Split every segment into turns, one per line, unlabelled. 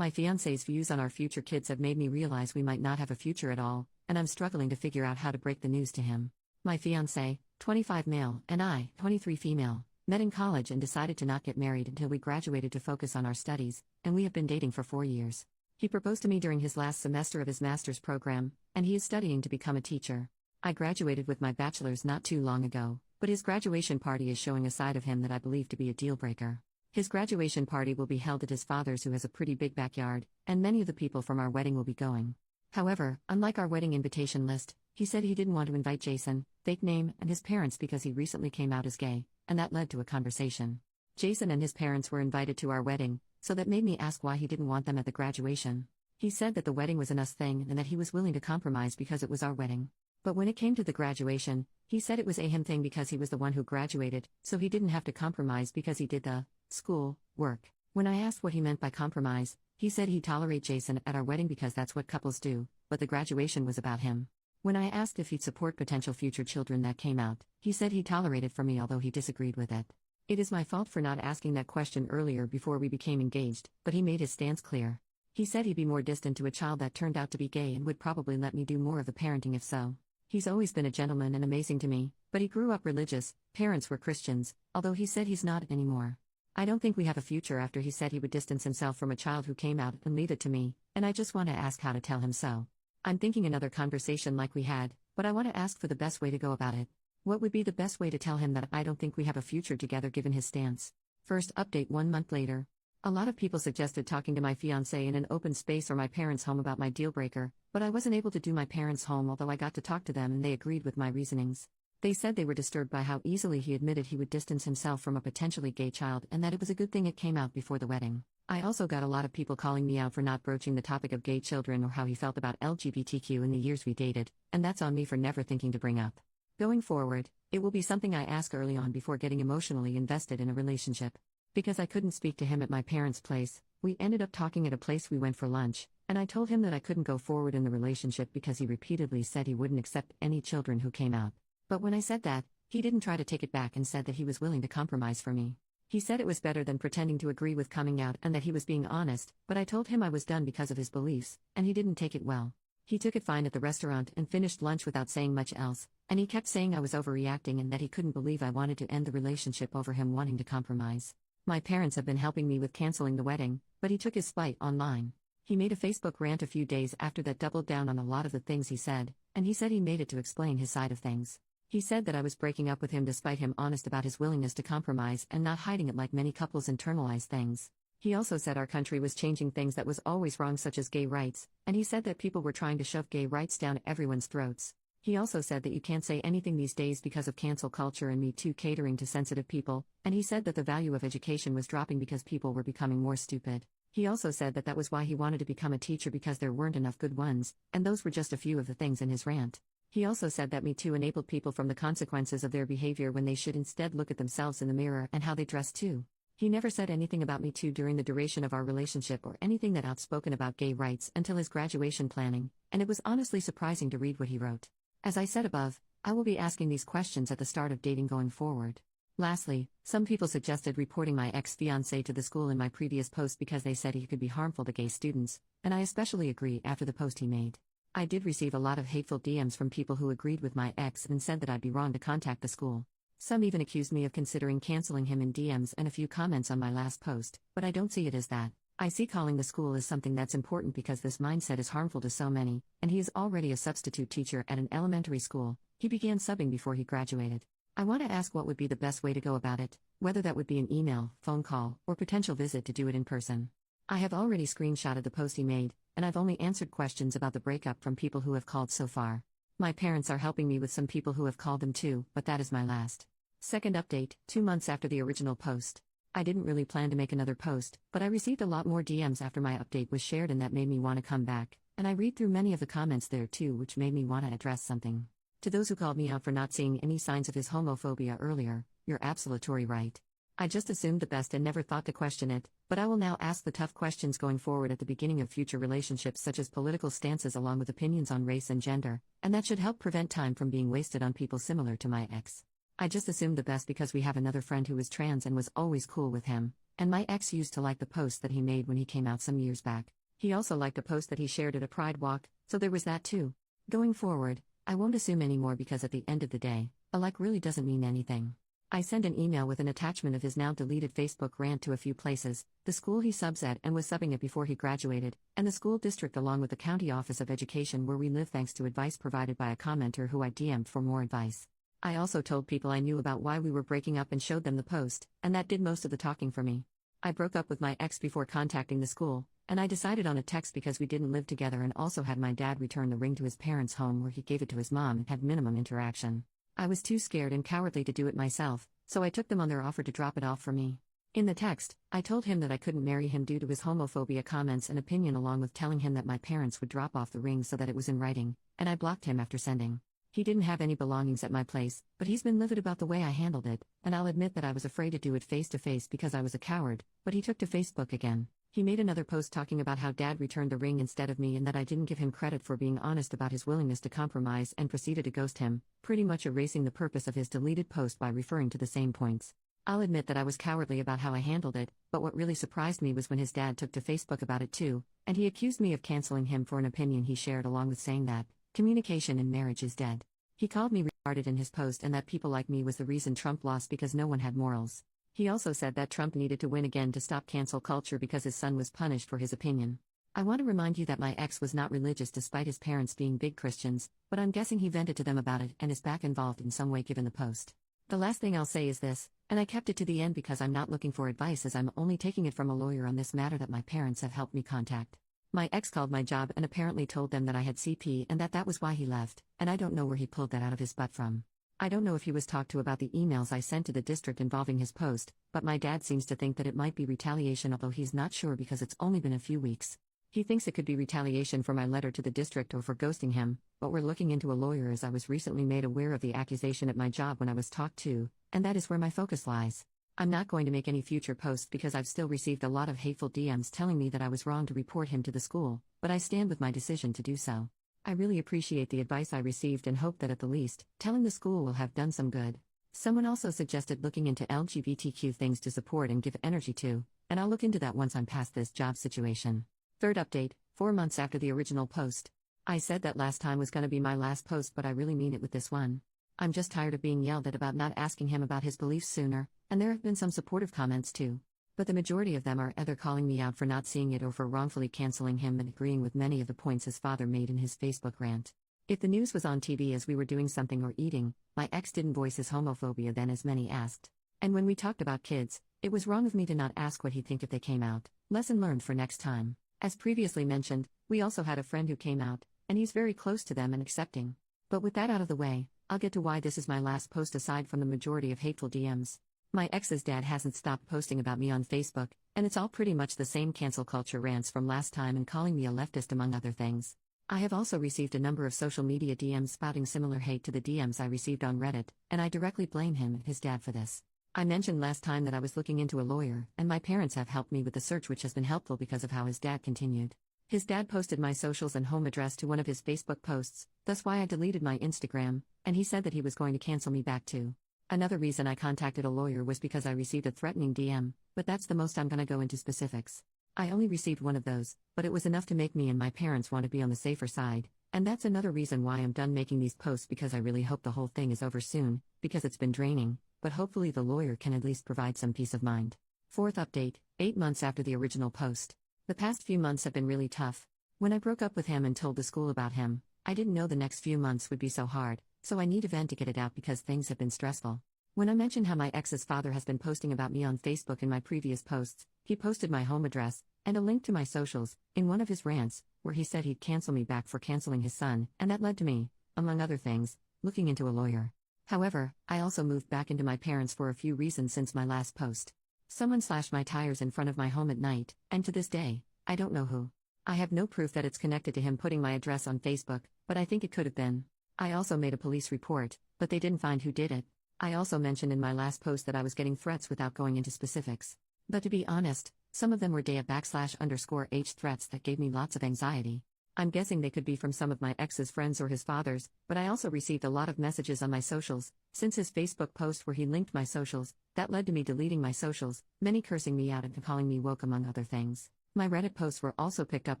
My fiancé's views on our future kids have made me realize we might not have a future at all, and I'm struggling to figure out how to break the news to him. My fiancé, 25 male, and I, 23 female, met in college and decided to not get married until we graduated to focus on our studies, and we have been dating for 4 years. He proposed to me during his last semester of his master's program, and he is studying to become a teacher. I graduated with my bachelor's not too long ago, but his graduation party is showing a side of him that I believe to be a deal breaker. His graduation party will be held at his father's, who has a pretty big backyard, and many of the people from our wedding will be going. However, unlike our wedding invitation list, he said he didn't want to invite Jason, fake name, and his parents because he recently came out as gay, and that led to a conversation. Jason and his parents were invited to our wedding, so that made me ask why he didn't want them at the graduation. He said that the wedding was an us thing and that he was willing to compromise because it was our wedding. But when it came to the graduation, he said it was a him thing because he was the one who graduated, so he didn't have to compromise because he did the school work. When I asked what he meant by compromise, he said he'd tolerate Jason at our wedding because that's what couples do, but the graduation was about him. When I asked if he'd support potential future children that came out, he said he'd tolerate it for me, although he disagreed with it. It is my fault for not asking that question earlier before we became engaged, but he made his stance clear. He said he'd be more distant to a child that turned out to be gay and would probably let me do more of the parenting if so. He's always been a gentleman and amazing to me, but he grew up religious, parents were Christians, although he said he's not anymore. I don't think we have a future after he said he would distance himself from a child who came out and leave it to me, and I just want to ask how to tell him so. I'm thinking another conversation like we had, but I want to ask for the best way to go about it. What would be the best way to tell him that I don't think we have a future together given his stance? First update 1 month later. A lot of people suggested talking to my fiancé in an open space or my parents' home about my deal breaker, but I wasn't able to do my parents' home, although I got to talk to them and they agreed with my reasonings. They said they were disturbed by how easily he admitted he would distance himself from a potentially gay child and that it was a good thing it came out before the wedding. I also got a lot of people calling me out for not broaching the topic of gay children or how he felt about LGBTQ in the years we dated, and that's on me for never thinking to bring up. Going forward, it will be something I ask early on before getting emotionally invested in a relationship. Because I couldn't speak to him at my parents' place, we ended up talking at a place we went for lunch, and I told him that I couldn't go forward in the relationship because he repeatedly said he wouldn't accept any children who came out. But when I said that, he didn't try to take it back and said that he was willing to compromise for me. He said it was better than pretending to agree with coming out and that he was being honest, but I told him I was done because of his beliefs, and he didn't take it well. He took it fine at the restaurant and finished lunch without saying much else, and he kept saying I was overreacting and that he couldn't believe I wanted to end the relationship over him wanting to compromise. My parents have been helping me with canceling the wedding, but he took his spite online. He made a Facebook rant a few days after that, doubled down on a lot of the things he said, and he said he made it to explain his side of things. He said that I was breaking up with him despite him honest about his willingness to compromise and not hiding it like many couples internalize things. He also said our country was changing things that was always wrong, such as gay rights, and he said that people were trying to shove gay rights down everyone's throats. He also said that you can't say anything these days because of cancel culture and Me Too catering to sensitive people, and he said that the value of education was dropping because people were becoming more stupid. He also said that that was why he wanted to become a teacher, because there weren't enough good ones, and those were just a few of the things in his rant. He also said that Me Too enabled people from the consequences of their behavior when they should instead look at themselves in the mirror and how they dress too. He never said anything about Me Too during the duration of our relationship or anything that outspoken about gay rights until his graduation planning, and it was honestly surprising to read what he wrote. As I said above, I will be asking these questions at the start of dating going forward. Lastly, some people suggested reporting my ex-fiancé to the school in my previous post because they said he could be harmful to gay students, and I especially agree after the post he made. I did receive a lot of hateful DMs from people who agreed with my ex and said that I'd be wrong to contact the school. Some even accused me of considering canceling him in DMs and a few comments on my last post, but I don't see it as that. I see calling the school as something that's important because this mindset is harmful to so many, and he is already a substitute teacher at an elementary school. He began subbing before he graduated. I want to ask what would be the best way to go about it, whether that would be an email, phone call, or potential visit to do it in person. I have already screenshotted the post he made, and I've only answered questions about the breakup from people who have called so far. My parents are helping me with some people who have called them too, but that is my last. Second update, 2 months after the original post. I didn't really plan to make another post, but I received a lot more DMs after my update was shared, and that made me want to come back, and I read through many of the comments there too, which made me want to address something. To those who called me out for not seeing any signs of his homophobia earlier, you're absolutely right. I just assumed the best and never thought to question it, but I will now ask the tough questions going forward at the beginning of future relationships, such as political stances along with opinions on race and gender, and that should help prevent time from being wasted on people similar to my ex. I just assumed the best because we have another friend who is trans and was always cool with him, and my ex used to like the post that he made when he came out some years back. He also liked a post that he shared at a Pride walk, so there was that too. Going forward, I won't assume anymore because at the end of the day, a like really doesn't mean anything. I sent an email with an attachment of his now deleted Facebook rant to a few places, the school he subs at and was subbing at before he graduated, and the school district along with the county office of education where we live thanks to advice provided by a commenter who I DM'd for more advice. I also told people I knew about why we were breaking up and showed them the post, and that did most of the talking for me. I broke up with my ex before contacting the school, and I decided on a text because we didn't live together and also had my dad return the ring to his parents' home where he gave it to his mom and had minimum interaction. I was too scared and cowardly to do it myself, so I took them on their offer to drop it off for me. In the text, I told him that I couldn't marry him due to his homophobia comments and opinion along with telling him that my parents would drop off the ring so that it was in writing, and I blocked him after sending. He didn't have any belongings at my place, but he's been livid about the way I handled it, and I'll admit that I was afraid to do it face to face because I was a coward, but he took to Facebook again. He made another post talking about how dad returned the ring instead of me and that I didn't give him credit for being honest about his willingness to compromise and proceeded to ghost him, pretty much erasing the purpose of his deleted post by referring to the same points. I'll admit that I was cowardly about how I handled it, but what really surprised me was when his dad took to Facebook about it too, and he accused me of canceling him for an opinion he shared along with saying that communication in marriage is dead. He called me retarded in his post and that people like me was the reason Trump lost because no one had morals. He also said that Trump needed to win again to stop cancel culture because his son was punished for his opinion. I want to remind you that my ex was not religious despite his parents being big Christians, but I'm guessing he vented to them about it and is back involved in some way given the post. The last thing I'll say is this, and I kept it to the end because I'm not looking for advice as I'm only taking it from a lawyer on this matter that my parents have helped me contact. My ex called my job and apparently told them that I had CP and that was why he left, and I don't know where he pulled that out of his butt from. I don't know if he was talked to about the emails I sent to the district involving his post, but my dad seems to think that it might be retaliation although he's not sure because it's only been a few weeks. He thinks it could be retaliation for my letter to the district or for ghosting him, but we're looking into a lawyer as I was recently made aware of the accusation at my job when I was talked to, and that is where my focus lies. I'm not going to make any future posts because I've still received a lot of hateful DMs telling me that I was wrong to report him to the school, but I stand with my decision to do so. I really appreciate the advice I received and hope that at the least, telling the school will have done some good. Someone also suggested looking into LGBTQ things to support and give energy to, and I'll look into that once I'm past this job situation. Third update, 4 months after the original post. I said that last time was going to be my last post, but I really mean it with this one. I'm just tired of being yelled at about not asking him about his beliefs sooner, and there have been some supportive comments too. But the majority of them are either calling me out for not seeing it or for wrongfully canceling him and agreeing with many of the points his father made in his Facebook rant. If the news was on TV as we were doing something or eating, my ex didn't voice his homophobia then as many asked. And when we talked about kids, it was wrong of me to not ask what he'd think if they came out. Lesson learned for next time. As previously mentioned, we also had a friend who came out, and he's very close to them and accepting. But with that out of the way, I'll get to why this is my last post aside from the majority of hateful DMs. My ex's dad hasn't stopped posting about me on Facebook, and it's all pretty much the same cancel culture rants from last time and calling me a leftist among other things. I have also received a number of social media DMs spouting similar hate to the DMs I received on Reddit, and I directly blame him and his dad for this. I mentioned last time that I was looking into a lawyer, and my parents have helped me with the search which has been helpful because of how his dad continued. His dad posted my socials and home address to one of his Facebook posts, thus why I deleted my Instagram, and he said that he was going to cancel me back too. Another reason I contacted a lawyer was because I received a threatening DM, but that's the most I'm gonna go into specifics. I only received one of those, but it was enough to make me and my parents want to be on the safer side, and that's another reason why I'm done making these posts because I really hope the whole thing is over soon, because it's been draining, but hopefully the lawyer can at least provide some peace of mind. Fourth update, 8 months after the original post. The past few months have been really tough. When I broke up with him and told the school about him, I didn't know the next few months would be so hard, so I need a vent to get it out because things have been stressful. When I mentioned how my ex's father has been posting about me on Facebook in my previous posts, he posted my home address, and a link to my socials, in one of his rants, where he said he'd cancel me back for canceling his son, and that led to me, among other things, looking into a lawyer. However, I also moved back into my parents for a few reasons since my last post. Someone slashed my tires in front of my home at night, and to this day, I don't know who. I have no proof that it's connected to him putting my address on Facebook, but I think it could have been. I also made a police report, but they didn't find who did it. I also mentioned in my last post that I was getting threats without going into specifics. But to be honest, some of them were _h threats that gave me lots of anxiety. I'm guessing they could be from some of my ex's friends or his father's, but I also received a lot of messages on my socials, since his Facebook post where he linked my socials, that led to me deleting my socials, many cursing me out and calling me woke among other things. My Reddit posts were also picked up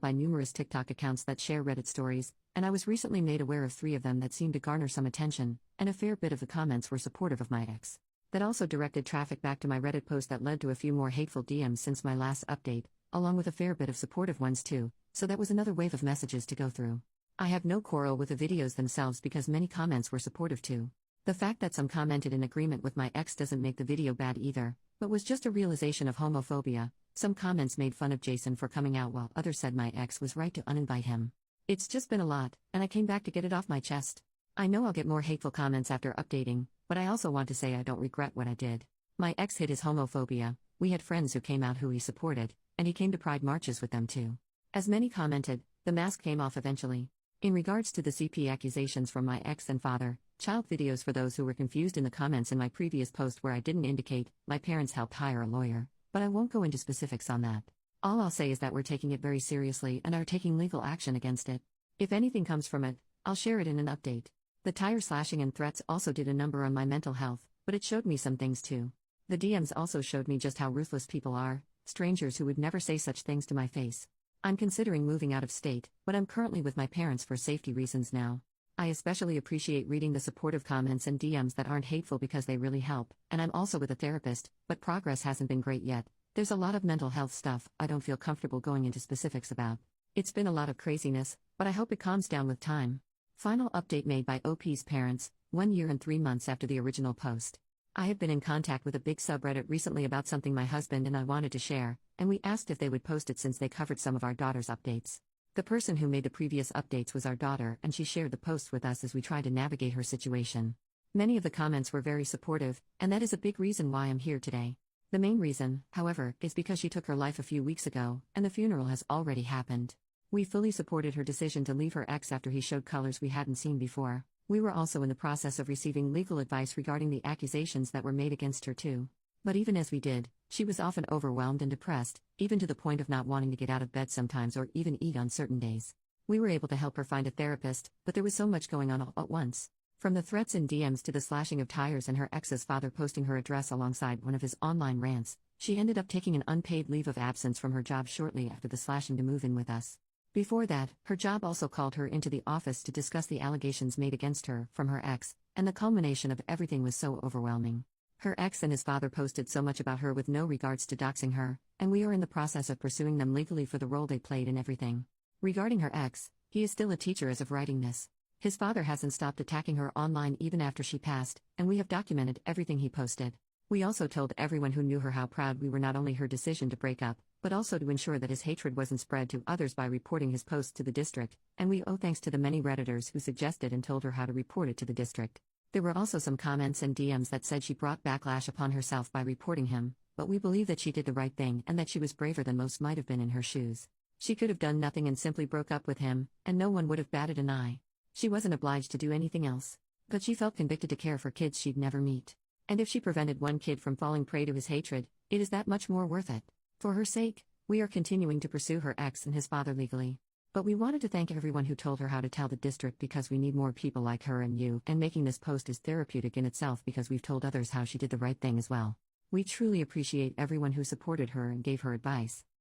by numerous TikTok accounts that share Reddit stories, and I was recently made aware of 3 of them that seemed to garner some attention, and a fair bit of the comments were supportive of my ex. That also directed traffic back to my Reddit post that led to a few more hateful DMs since my last update, along with a fair bit of supportive ones too, so that was another wave of messages to go through. I have no quarrel with the videos themselves because many comments were supportive too. The fact that some commented in agreement with my ex doesn't make the video bad either, but was just a realization of homophobia. Some comments made fun of Jason for coming out while others said my ex was right to uninvite him. It's just been a lot, and I came back to get it off my chest. I know I'll get more hateful comments after updating, but I also want to say I don't regret what I did. My ex hid his homophobia, we had friends who came out who he supported, and he came to pride marches with them too. As many commented, the mask came off eventually. In regards to the CP accusations from my ex and father, child videos for those who were confused in the comments in my previous post where I didn't indicate, my parents helped hire a lawyer, but I won't go into specifics on that. All I'll say is that we're taking it very seriously and are taking legal action against it. If anything comes from it, I'll share it in an update. The tire slashing and threats also did a number on my mental health, but it showed me some things too. The DMs also showed me just how ruthless people are, strangers who would never say such things to my face. I'm considering moving out of state, but I'm currently with my parents for safety reasons now. I especially appreciate reading the supportive comments and DMs that aren't hateful because they really help, and I'm also with a therapist, but progress hasn't been great yet. There's a lot of mental health stuff I don't feel comfortable going into specifics about. It's been a lot of craziness, but I hope it calms down with time. Final update made by OP's parents, 1 year and 3 months after the original post. I have been in contact with a big subreddit recently about something my husband and I wanted to share, and we asked if they would post it since they covered some of our daughter's updates. The person who made the previous updates was our daughter, and she shared the post with us as we tried to navigate her situation. Many of the comments were very supportive, and that is a big reason why I'm here today. The main reason, however, is because she took her life a few weeks ago, and the funeral has already happened. We fully supported her decision to leave her ex after he showed colors we hadn't seen before. We were also in the process of receiving legal advice regarding the accusations that were made against her too. But even as we did, she was often overwhelmed and depressed, even to the point of not wanting to get out of bed sometimes or even eat on certain days. We were able to help her find a therapist, but there was so much going on all at once. From the threats and DMs to the slashing of tires and her ex's father posting her address alongside one of his online rants, she ended up taking an unpaid leave of absence from her job shortly after the slashing to move in with us. Before that, her job also called her into the office to discuss the allegations made against her from her ex, and the culmination of everything was so overwhelming. Her ex and his father posted so much about her with no regards to doxing her, and we are in the process of pursuing them legally for the role they played in everything. Regarding her ex, he is still a teacher as of writing this. His father hasn't stopped attacking her online even after she passed, and we have documented everything he posted. We also told everyone who knew her how proud we were not only her decision to break up, but also to ensure that his hatred wasn't spread to others by reporting his posts to the district, and we owe thanks to the many Redditors who suggested and told her how to report it to the district. There were also some comments and DMs that said she brought backlash upon herself by reporting him, but we believe that she did the right thing and that she was braver than most might have been in her shoes. She could have done nothing and simply broke up with him, and no one would have batted an eye. She wasn't obliged to do anything else, but she felt convicted to care for kids she'd never meet. And if she prevented one kid from falling prey to his hatred, it is that much more worth it. For her sake, we are continuing to pursue her ex and his father legally. But we wanted to thank everyone who told her how to tell the district because we need more people like her and you, and making this post is therapeutic in itself because we've told others how she did the right thing as well. We truly appreciate everyone who supported her and gave her advice.